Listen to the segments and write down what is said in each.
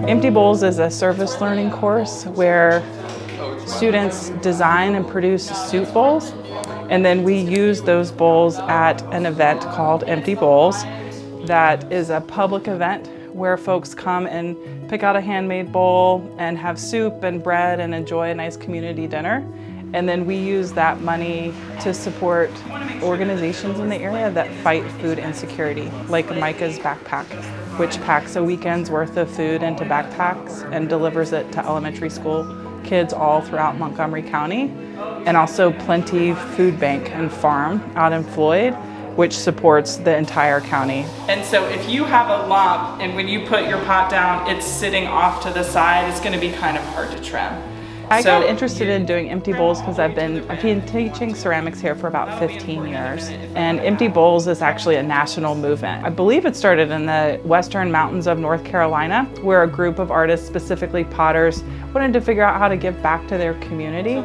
Empty Bowls is a service learning course where students design and produce soup bowls, and then we use those bowls at an event called Empty Bowls. That is a public event where folks come and pick out a handmade bowl and have soup and bread and enjoy a nice community dinner. And then we use that money to support organizations in the area that fight food insecurity, like Micah's Backpack, which packs a weekend's worth of food into backpacks and delivers it to elementary school kids all throughout Montgomery County. And also Plenty Food Bank and Farm out in Floyd, which supports the entire county. And so if you have a lump and when you put your pot down, it's sitting off to the side, it's gonna be kind of hard to trim. I got interested in doing Empty Bowls because I've been teaching ceramics here for about 15 years. And Empty Bowls is actually a national movement. I believe it started in the western mountains of North Carolina, where a group of artists, specifically potters, wanted to figure out how to give back to their community.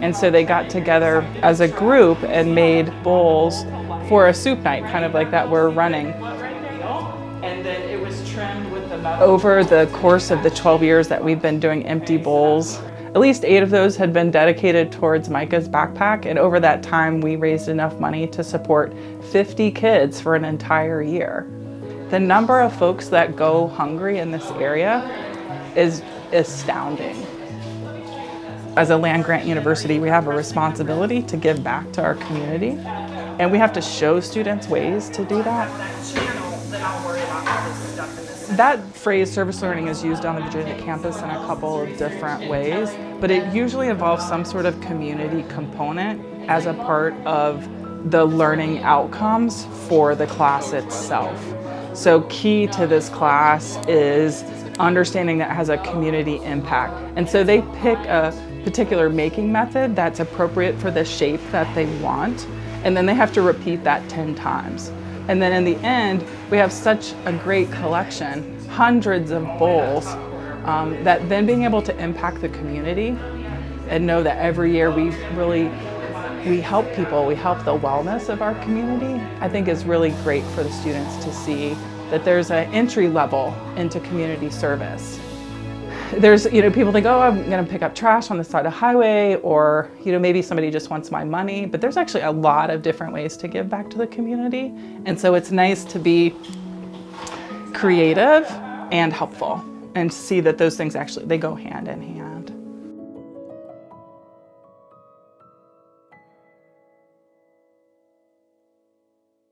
And so they got together as a group and made bowls for a soup night, kind of like that we're running. And then it was trimmed with the metal. Over the course of the 12 years that we've been doing Empty Bowls, at least 8 of those had been dedicated towards Micah's Backpack, and over that time we raised enough money to support 50 kids for an entire year. The number of folks that go hungry in this area is astounding. As a land-grant university, we have a responsibility to give back to our community, and we have to show students ways to do that. That phrase, service learning, is used on the Virginia campus in a couple of different ways, but it usually involves some sort of community component as a part of the learning outcomes for the class itself. So key to this class is understanding that it has a community impact. And so they pick a particular making method that's appropriate for the shape that they want, and then they have to repeat that 10 times. And then in the end, we have such a great collection, hundreds of bowls, that then being able to impact the community and know that every year we help people, we help the wellness of our community, I think is really great for the students to see that there's an entry level into community service. There's, people think, oh, I'm gonna pick up trash on the side of the highway, or, maybe somebody just wants my money, but there's actually a lot of different ways to give back to the community. And so it's nice to be creative and helpful and see that those things actually, they go hand in hand.